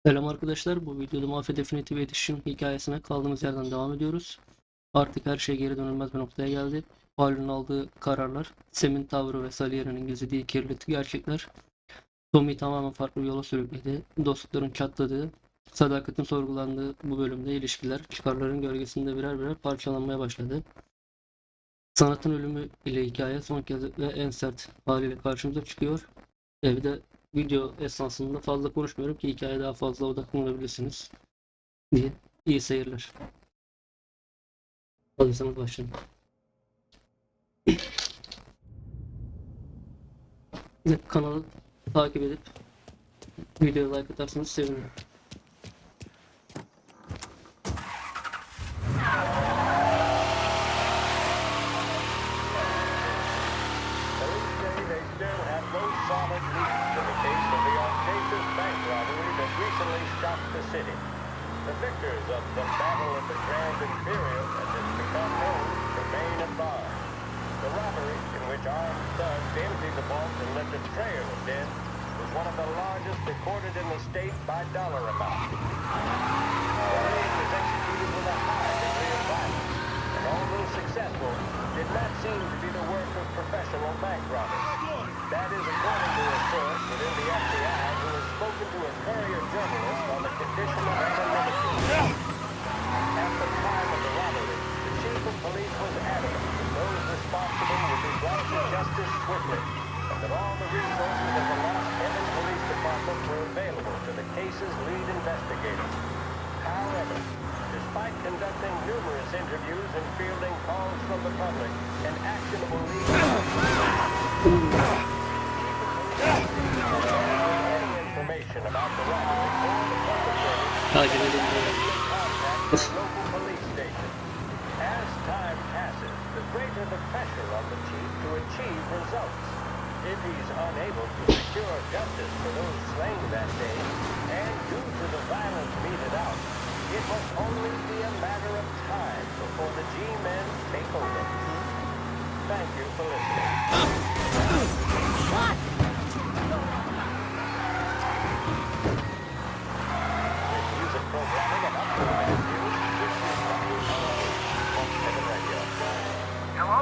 Selam arkadaşlar, bu videoda Mafia Definitive Edition hikayesine kaldığımız yerden devam ediyoruz. Artık her şey geri dönülmez bir noktaya geldi. Paulie'nin aldığı kararlar, Sam'in tavrı ve Salieri'nin gizlediği kirli gerçekler, Tommy'yi tamamen farklı bir yola sürükledi. Dostlukların çatladığı, sadakatin sorgulandığı bu bölümde ilişkiler, çıkarların gölgesinde birer birer parçalanmaya başladı. Sanatın ölümü ile hikaye son kez ve en sert haliyle karşımıza çıkıyor. Bir de video esnasında fazla konuşmuyorum ki hikayeye daha fazla odaklanabilirsiniz diye. İyi seyirler. Hazırsanız başlayalım. Kanalı takip edip videoya like atarsanız sevinirim. The victors of the Battle of the Grand Imperial, as it's become known, remain at large. The robbery, in which armed thugs emptied the vault and left a trail of dead, was one of the largest recorded in the state by dollar amount. The raid was executed with a high degree of violence, and although successful, did not seem to be the work of professional bank robbers. That is according to a source within the FBI who has spoken to a courier journalist on the condition of anonymity. At the time of the robbery, the chief of police was adamant that those responsible would be brought to justice swiftly, and that all the resources of the Lost Heaven Police Department were available to the case's lead investigator. However, despite conducting numerous interviews and fielding calls from the public, an actionable lead any information about the robbery or the perpetrators local police station. As time passes, the greater the pressure on the chief to achieve results. If he's unable to secure justice for those slain that day, and due to the violence meted out, it must only be a matter of time before the G-men take over. Thank you for listening. What? With music programming and uploaded views, this is Radio. Hello?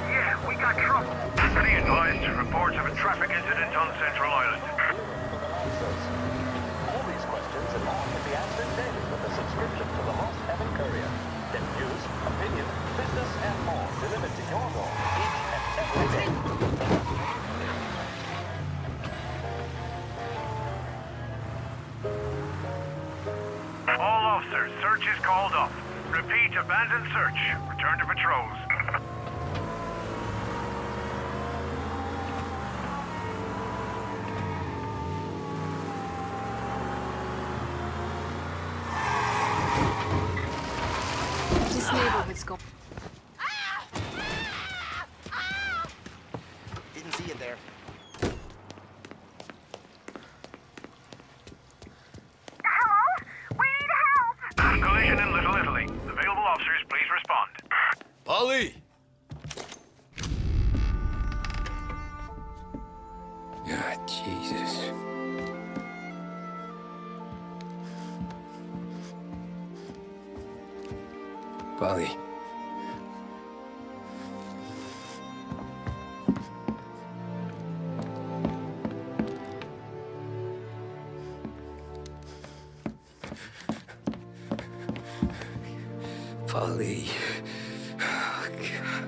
Yeah, we got trouble. Be advised, reports of a traffic incident on Central Island. All these questions and more can be answered daily with a subscription to the Lost Heaven Courier. Get news, opinion, business, and more delivered to your door each and every day. All officers, search is called off. Repeat, abandon search. Return to patrols. This neighborhood's going. Didn't see you there. Hello? We need help! Collision in Little Italy. Available officers, please respond. Paulie! Ah, Jesus. Paulie. Paulie. Oh, God.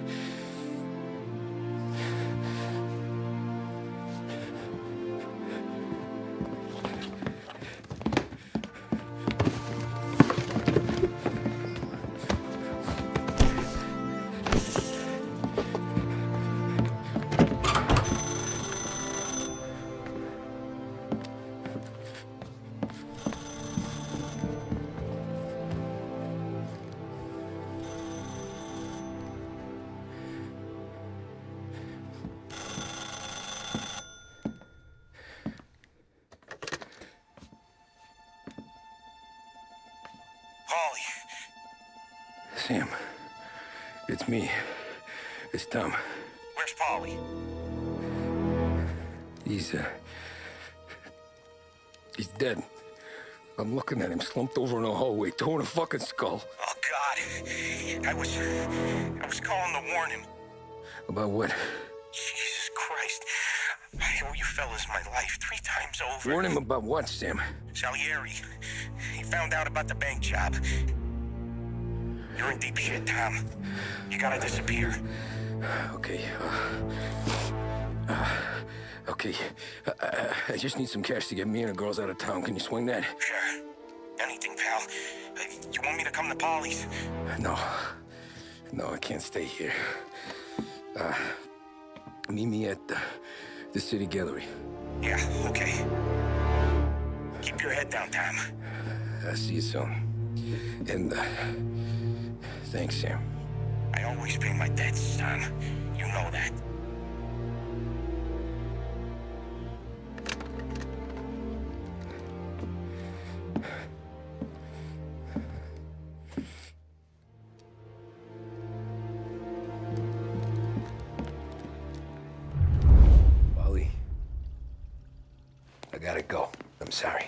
Paulie. Sam, it's me. It's Tom. Where's Paulie? He's dead. I'm looking at him slumped over in a hallway, torn a fucking skull. Oh, God. I was calling to warn him. About what? Jesus Christ. I owe you fellas my life 3 times over. Warn him about what, Sam? Salieri. He found out about the bank job. You're in deep shit, Tom. You gotta disappear. Okay. Okay. I just need some cash to get me and the girls out of town. Can you swing that? Sure. Anything, pal. You want me to come to Paulie's? No. No, I can't stay here. Meet me at the city gallery. Yeah, okay. Keep your head down, Tom. I'll see you soon. And, thanks, Sam. I always pay my debts, Tom. You know that. Paulie, I gotta go. I'm sorry.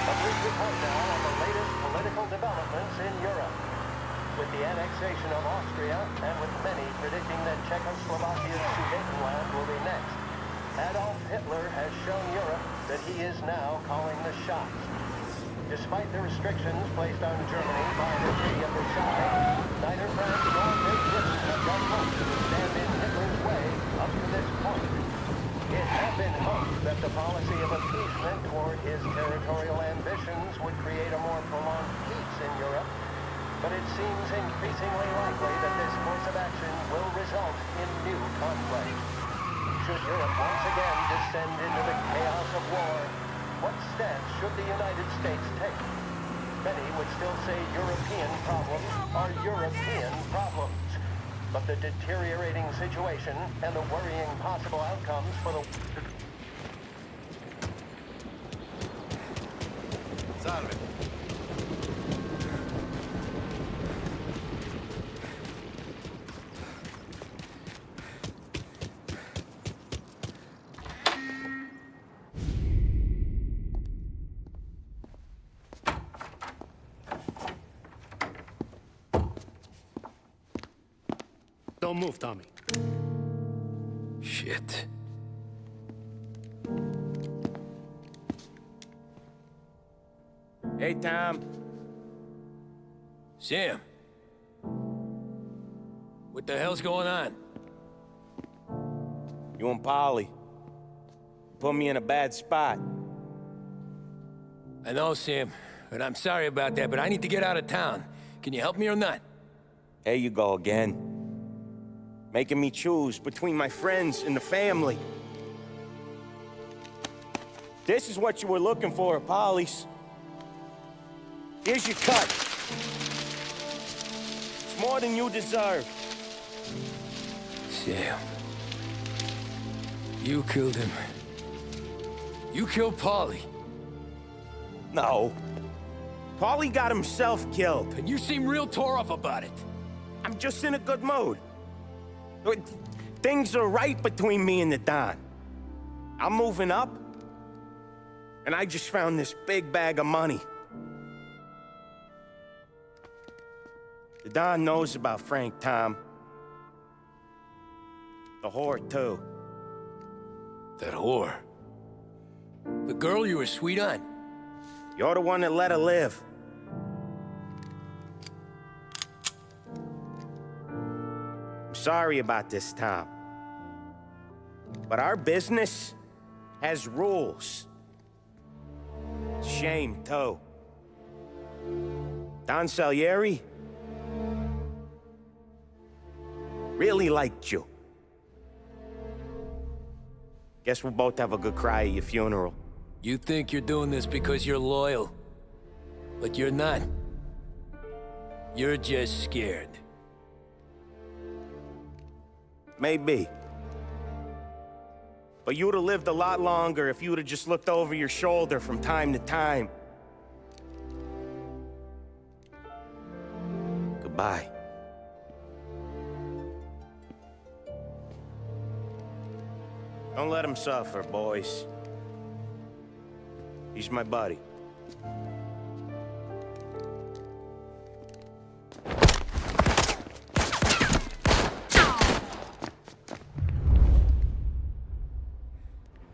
A brief report now on the latest political developments in Europe. With the annexation of Austria, and with many predicting that Czechoslovakia's Sudetenland will be next, Adolf Hitler has shown Europe that he is now calling the shots. Despite the restrictions placed on Germany by the Treaty of Versailles, neither France nor Great Britain have done much to stand in Hitler's way up to this point. It had been hoped that the policy of appeasement toward his territorial ambitions would create a more prolonged peace in Europe, but it seems increasingly likely that this course of action will result in new conflict. Should Europe once again descend into the chaos of war, what steps should the United States take? Many would still say European problems are European problems. But the deteriorating situation and the worrying possible outcomes for the... Salve. Don't move, Tommy. Shit. Hey, Tom. Sam. What the hell's going on? You and Paulie put me in a bad spot. I know, Sam, and I'm sorry about that, but I need to get out of town. Can you help me or not? There you go again. Making me choose between my friends and the family. This is what you were looking for at Paulie's. Here's your cut. It's more than you deserve. Sam. You killed him. You killed Paulie. No. Paulie got himself killed. And you seem real tore up about it. I'm just in a good mood. Things are right between me and the Don. I'm moving up, and I just found this big bag of money. The Don knows about Frank, Tom. The whore, too. That whore. The girl you were sweet on. You're the one that let her live. I'm sorry about this, Tom. But our business has rules. Shame, too. Don Salieri really liked you. Guess we'll both have a good cry at your funeral. You think you're doing this because you're loyal. But you're not. You're just scared. Maybe. But you'd have lived a lot longer if you'd have just looked over your shoulder from time to time. Goodbye. Don't let him suffer, boys. He's my buddy.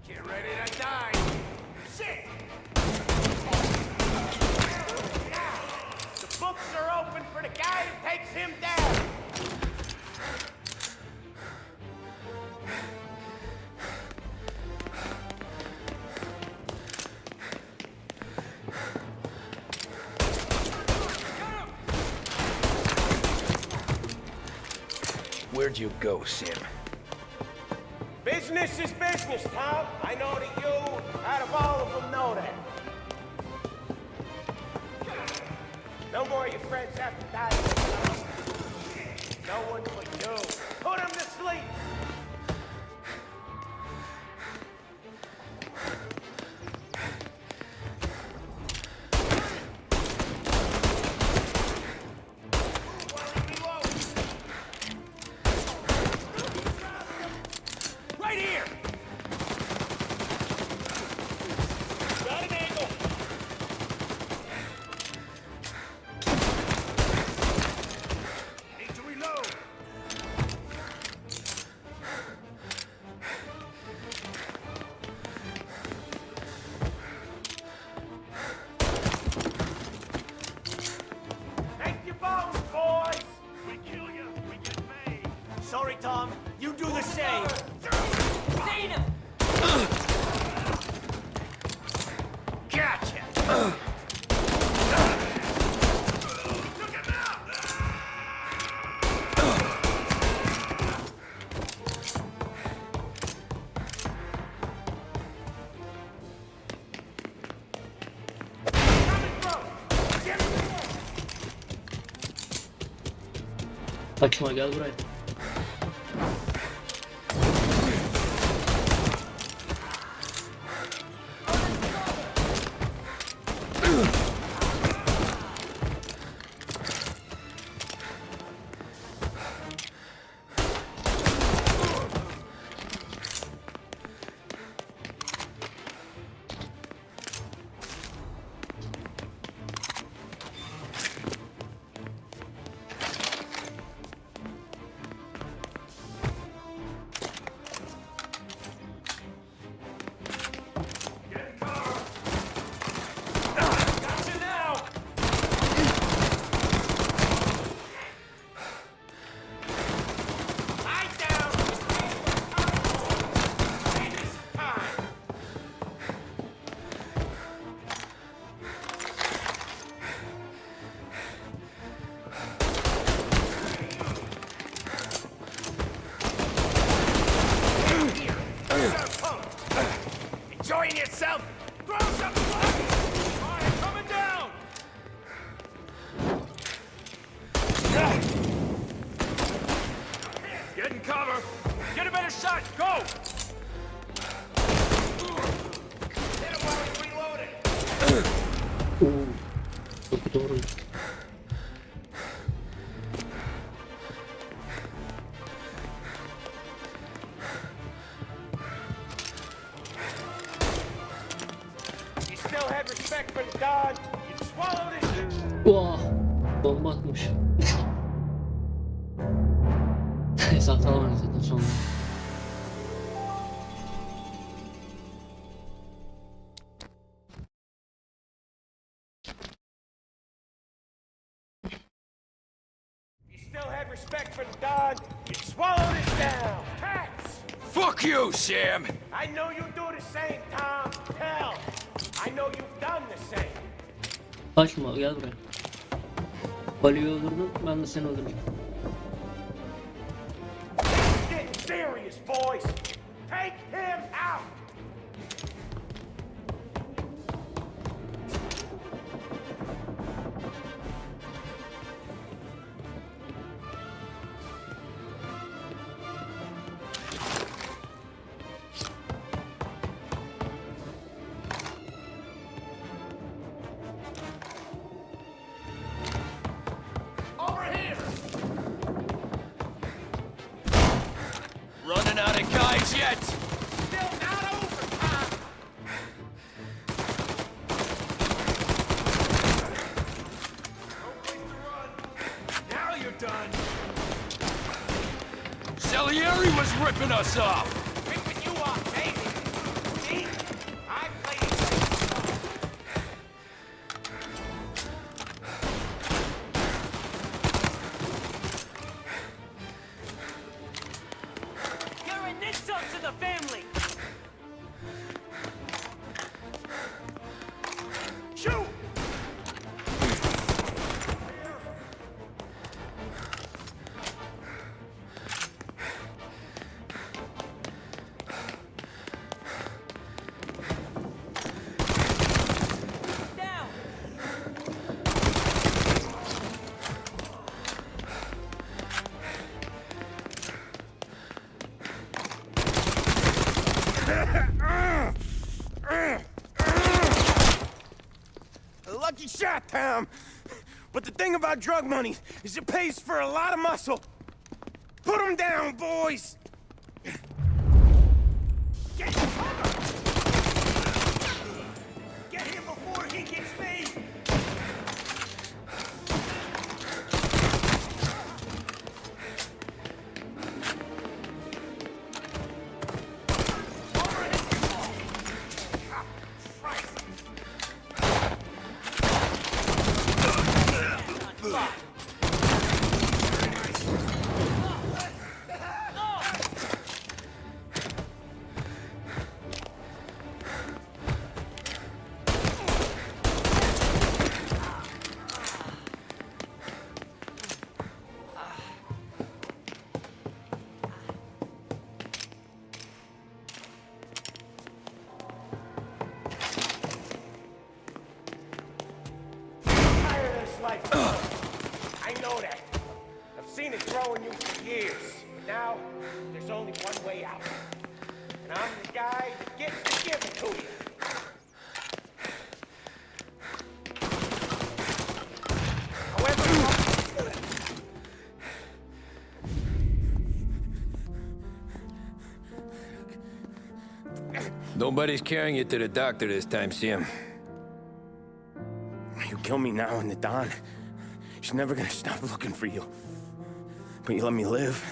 Get ready to die. Shit! The books are open for the guy who takes him down. Where'd you go, Sam? Business is business, Tom. I know that you, out of all of them, know that. No more of your friends have to die. No one but you. Put him to sleep. Right here! Got an angle. Need to reload. Take your bones, boys. We kill you, we get paid. Sorry, Tom. You do the same. Gotcha! Took him out! Kaçma, gel buraya. Gotcha now! Lie down. Hey, this is time. Enjoying yourself? Throw some blood! Alright, coming down! Get in cover! Get a better shot! Go! Hit him while he's reloading. Oo, çok doğru. You still had respect for the Don. You swallowed it. Vah, bomba atmış. Neyse, hatalar zaten sonra. You still had respect for the Don. You swallowed it down. Hats. Fuck you, Sam! I know you do the same, Tom. Hell, I know you've done the same. Kaçma, gel buraya. Paulie'yi öldürdün, ben de seni öldüreceğim. It's getting serious, boys. Take him out. Running out of guys yet? Still not over, Tom. No place to run. Now you're done. Salieri was ripping us off! Ripping you off, baby. See? I played it. You're an insult to the family! Shoot! Down! A lucky shot, Tom. But the thing about drug money is it pays for a lot of muscle. Put him down, boys! Get cover! Get him before he gets me! Over and in. Ah, Christ. Tired of this life. I know that. I've seen it growing you for years. Now, there's only one way out. And I'm the guy that gets to give it to you. However, Nobody's carrying you to the doctor this time, Sam. you kill me now in the dawn, she's never gonna stop looking for you. But you let me live.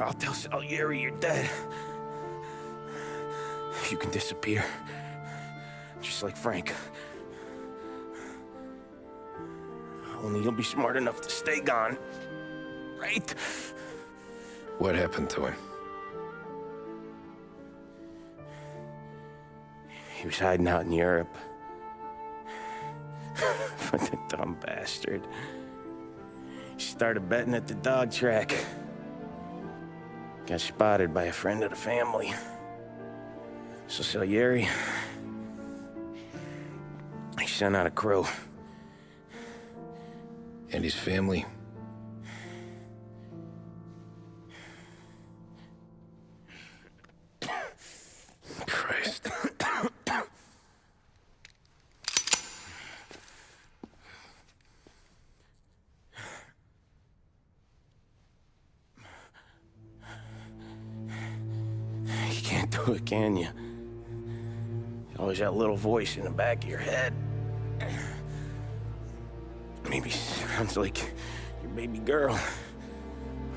I'll tell Salieri you're dead. You can disappear. Just like Frank. Only you'll be smart enough to stay gone. Right? What happened to him? He was hiding out in Europe. But the dumb bastard. He started betting at the dog track. Got spotted by a friend of the family. So Salieri, he sent out a crew. And his family? Christ. You can't do it, can you? Always that little voice in the back of your head. Maybe sounds like your baby girl.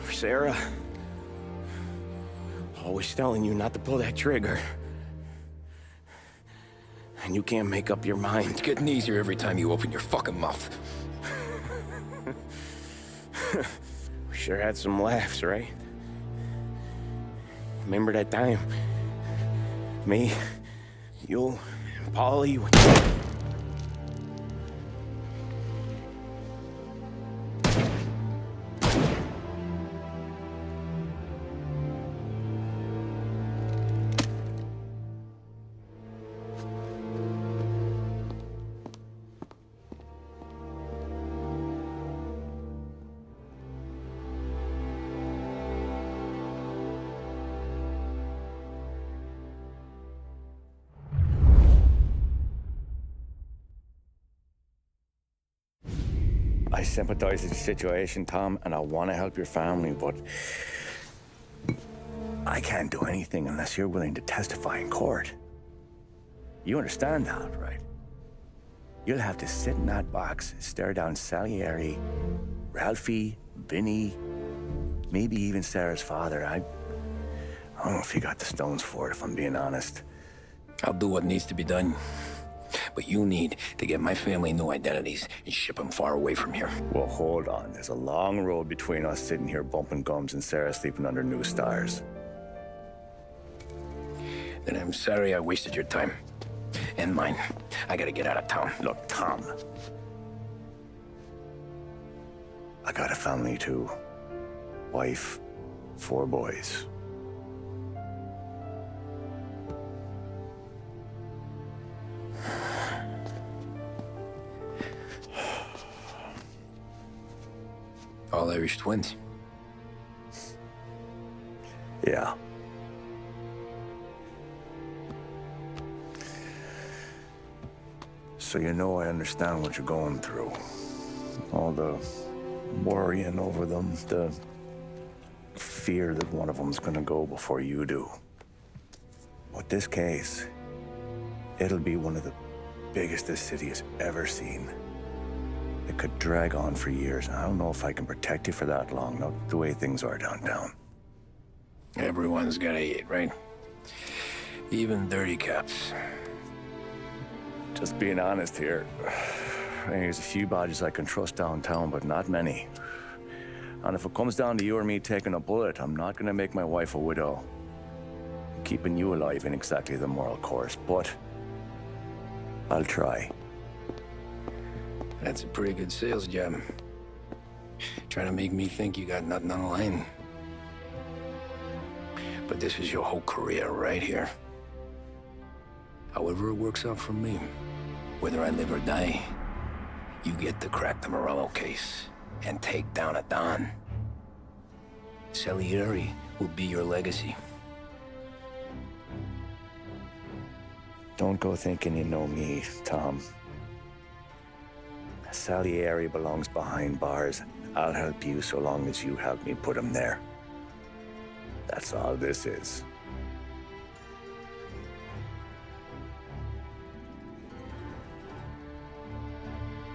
Or Sarah. Always telling you not to pull that trigger. And you can't make up your mind. It's getting easier every time you open your fucking mouth. We sure had some laughs, right? Remember that time? Me, you, and Paulie. I sympathize with the situation, Tom, and I want to help your family, but I can't do anything unless you're willing to testify in court. You understand that, right? You'll have to sit in that box, stare down Salieri, Ralphie, Vinny, maybe even Sarah's father. I don't know if you got the stones for it, if I'm being honest. I'll do what needs to be done. But you need to get my family new identities and ship them far away from here. Well, hold on. There's a long road between us sitting here bumping gums and Sarah sleeping under new stars. Then I'm sorry I wasted your time. And mine. I gotta get out of town. Look, Tom. I got a family too. Wife, 4 boys. All Irish twins. Yeah. So you know I understand what you're going through. All the worrying over them, the fear that one of them's gonna go before you do. With this case, it'll be one of the biggest this city has ever seen. It could drag on for years. I don't know if I can protect you for that long, not the way things are downtown. Everyone's gotta eat, right? Even dirty cops. Just being honest here. There's a few badges I can trust downtown, but not many. And if it comes down to you or me taking a bullet, I'm not gonna make my wife a widow. Keeping you alive ain't exactly the moral course, but I'll try. That's a pretty good sales job. Trying to make me think you got nothing on the line. But this is your whole career right here. However it works out for me, whether I live or die, you get to crack the Morello case and take down a Don. Salieri will be your legacy. Don't go thinking you know me, Tom. Salieri belongs behind bars. I'll help you so long as you help me put him there. That's all this is.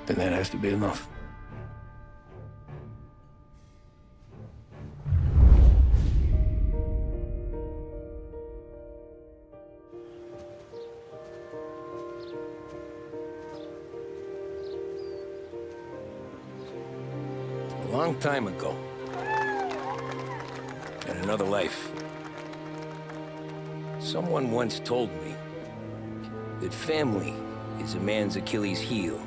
Then that has to be enough. A long time ago, in another life, someone once told me that family is a man's Achilles heel,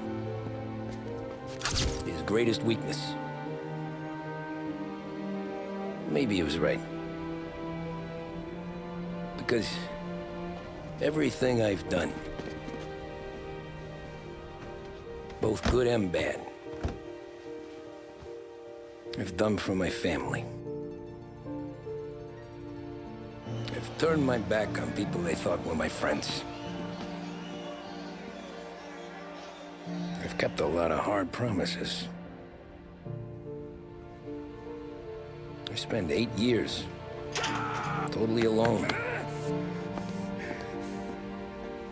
his greatest weakness. Maybe he was right. Because everything I've done, both good and bad, I've done for my family. I've turned my back on people they thought were my friends. I've kept a lot of hard promises. I spent 8 years totally alone,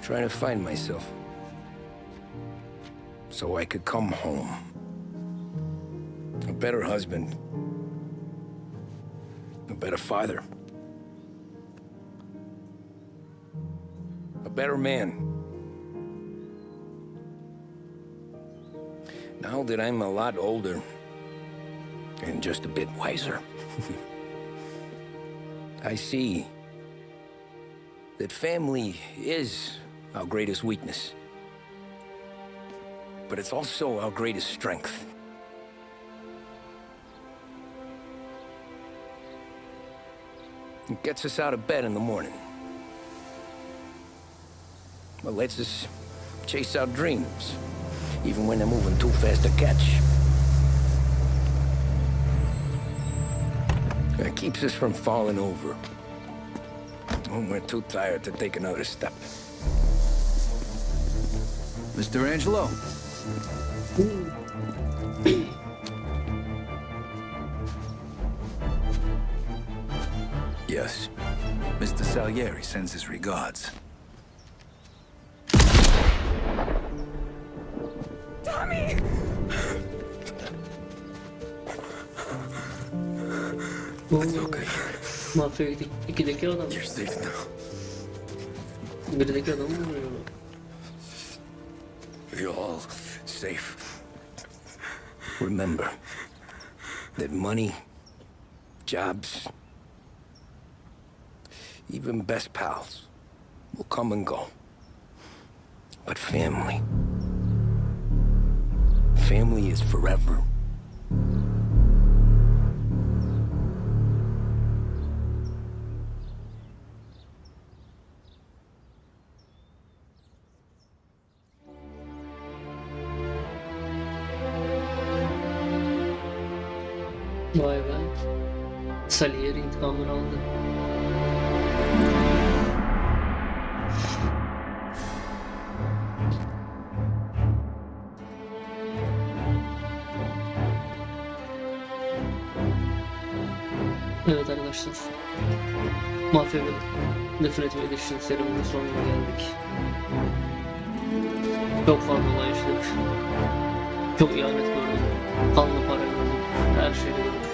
trying to find myself so I could come home. A better husband, a better father, a better man. Now that I'm a lot older and just a bit wiser, I see that family is our greatest weakness, but it's also our greatest strength. It gets us out of bed in the morning. It lets us chase our dreams, even when they're moving too fast to catch. It keeps us from falling over when we're too tired to take another step. Mr. Angelo. Yes. Mr. Salieri sends his regards. Tommy! It's okay. Mafya 2'deki adam. You're safe now. 1'deki adam mı vuruyor? You're all safe. Remember that money, jobs, even best pals will come and go. But family is forever. Vay be. Salieri intikamını aldı. Evet arkadaşlar. Mafya Definitive Edition serimizin sonuna geldik. Çok fazla olay yaşadık. Çok ihanet gördüm. Kanlı para gördüm. Her şeyi gördüm.